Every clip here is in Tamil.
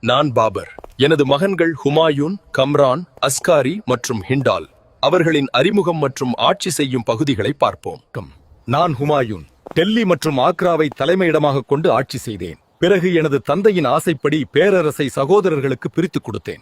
நான் பாபர். எனது மகன்கள் ஹுமாயூன், கம்ரான், அஸ்காரி மற்றும் ஹிண்டால். அவர்களின் அறிமுகம் மற்றும் ஆட்சி செய்யும் பகுதிகளை பார்ப்போம். நான் ஹுமாயூன் டெல்லி மற்றும் ஆக்ராவை தலைமையிடமாக கொண்டு ஆட்சி செய்தேன். பிறகு எனது தந்தையின் ஆசைப்படி பேரரசை சகோதரர்களுக்கு பிரித்துக் கொடுத்தேன்.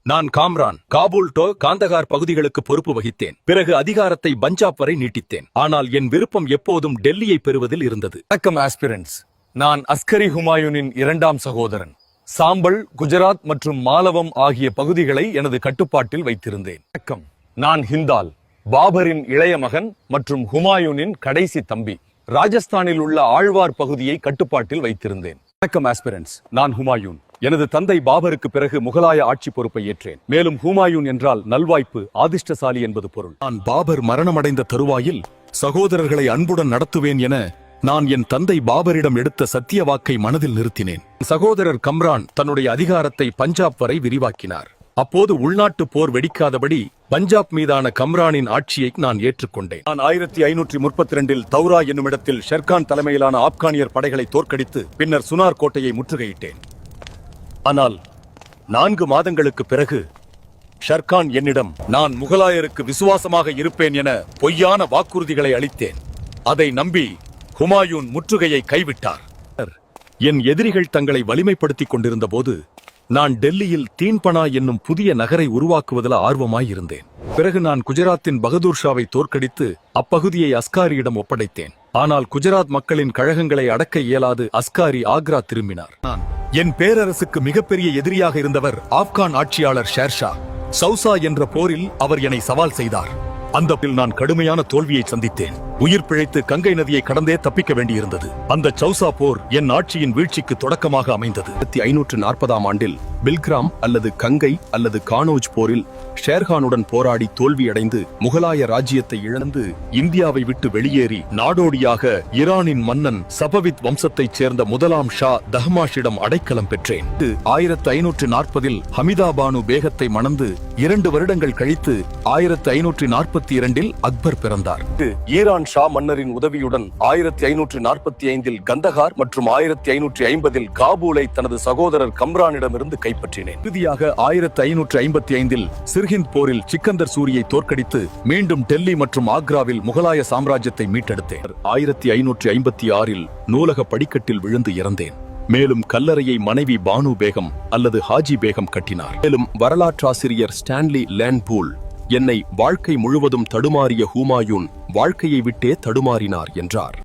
நான் காம்ரான் காபூல் டோ காந்தகார் பகுதிகளுக்கு பொறுப்பு வகித்தேன். பிறகு அதிகாரத்தை பஞ்சாப் வரை நீட்டித்தேன். ஆனால் என் விருப்பம் எப்போதும் டெல்லியை பெறுவதில் இருந்தது. வணக்கம் ஆஸ்பிரன்ட்ஸ். நான் அஸ்கரி ஹுமாயூனின் இரண்டாம் சகோதரன். சாம்பல், குஜராத் மற்றும் மாலவம் ஆகிய பகுதிகளை எனது கட்டுப்பாட்டில் வைத்திருந்தேன். வணக்கம். நான் ஹிந்தால், பாபரின் இளைய மகன் மற்றும் ஹுமாயூனின் கடைசி தம்பி. ராஜஸ்தானில் உள்ள ஆழ்வார் பகுதியை கட்டுப்பாட்டில் வைத்திருந்தேன். வணக்கம் ஆஸ்பிரன்ட்ஸ். நான் ஹுமாயூன். எனது தந்தை பாபருக்கு பிறகு முகலாய ஆட்சி பொறுப்பை ஏற்றேன். மேலும் ஹுமாயூன் என்றால் நல்வாய்ப்பு, அதிர்ஷ்டசாலி என்பது பொருள். நான் பாபர் மரணமடைந்த தருவாயில் சகோதரர்களை அன்புடன் நடத்துவேன் என நான் என் தந்தை பாபரிடம் எடுத்த சத்திய வாக்கை மனதில் நிறுத்தினேன். சகோதரர் கம்ரான் தன்னுடைய அதிகாரத்தை பஞ்சாப் வரை விரிவாக்கினார். அப்போது உள்நாட்டு போர் வெடிக்காதபடி பஞ்சாப் மீதான கம்ரானின் ஆட்சியை நான் ஏற்றுக்கொண்டேன். நான் 1532 தௌரா என்னும் இடத்தில் ஷெர்கான் தலைமையிலான ஆப்கானியர் படைகளை தோற்கடித்து பின்னர் சுனார் கோட்டையை முற்றுகையிட்டேன். ஆனால் 4 மாதங்களுக்கு பிறகு ஷெர்கான் என்னிடம் நான் முகலாயருக்கு விசுவாசமாக இருப்பேன் என பொய்யான வாக்குறுதிகளை அளித்தேன். அதை நம்பி ஹுமாயூன் முற்றுகையை கைவிட்டார். என் எதிரிகள் தங்களை வலிமைப்படுத்திக் கொண்டிருந்த போது நான் டெல்லியில் தீன்பனா என்னும் புதிய நகரை உருவாக்குவதில் ஆர்வமாயிருந்தேன். பிறகு நான் குஜராத்தின் பகதூர் ஷாவை தோற்கடித்து அப்பகுதியை அஸ்காரியிடம் ஒப்படைத்தேன். ஆனால் குஜராத் மக்களின் கழகங்களை அடக்க இயலாது அஸ்காரி ஆக்ரா திரும்பினார். என் பேரரசுக்கு மிகப்பெரிய எதிரியாக இருந்தவர் ஆப்கான் ஆட்சியாளர் ஷேர்ஷா. சௌசா என்ற போரில் அவர் என்னை சவால் செய்தார். அந்த நான் கடுமையான தோல்வியை சந்தித்தேன். உயிர் பிழைத்து கங்கை நதியை கடந்தே தப்பிக்க வேண்டியிருந்தது. அந்த சௌசா போர் என் ஆட்சியின் வீழ்ச்சிக்கு தொடக்கமாக அமைந்தது. 1540 ஆண்டில் பில்கிராம் அல்லது கங்கை அல்லது கானோஜ் போரில் ஷேர்கானுடன் போராடி தோல்வியடைந்து முகலாய ராஜ்யத்தை இழந்து இந்தியாவை விட்டு வெளியேறி நாடோடியாக ஈரானின் மன்னன் சபவித் வம்சத்தைச் சேர்ந்த முதலாம் ஷா தஹ்மாஷிடம் அடைக்கலம் பெற்றேன். 1540 ஹமிதா பானு பேகத்தை மணந்து 2 வருடங்கள் கழித்து 1542 அக்பர் பிறந்தார். ஈரான் ஷா மன்னரின் உதவியுடன் 1545 கந்தகார் மற்றும் 1550 காபூலை தனது சகோதரர் கம்ரானிடமிருந்து கைப்பற்றினேன். இறுதியாக 1555 சிர்ஹிந்த் போரில் சிக்கந்தர் சூரியை தோற்கடித்து மீண்டும் டெல்லி மற்றும் ஆக்ராவில் முகலாய சாம்ராஜ்யத்தை மீட்டெடுத்தேன். 1556 நூலக படிக்கட்டில் விழுந்து இறந்தேன். மேலும் கல்லறையை மனைவி பானு பேகம் அல்லது ஹாஜி பேகம் கட்டினார். மேலும் வரலாற்றாசிரியர் ஸ்டான்லி லேன்பூல் என்னை வாழ்க்கை முழுவதும் தடுமாறிய ஹுமாயூன் வாழ்க்கையை விட்டே தடுமாறினார் என்றார்.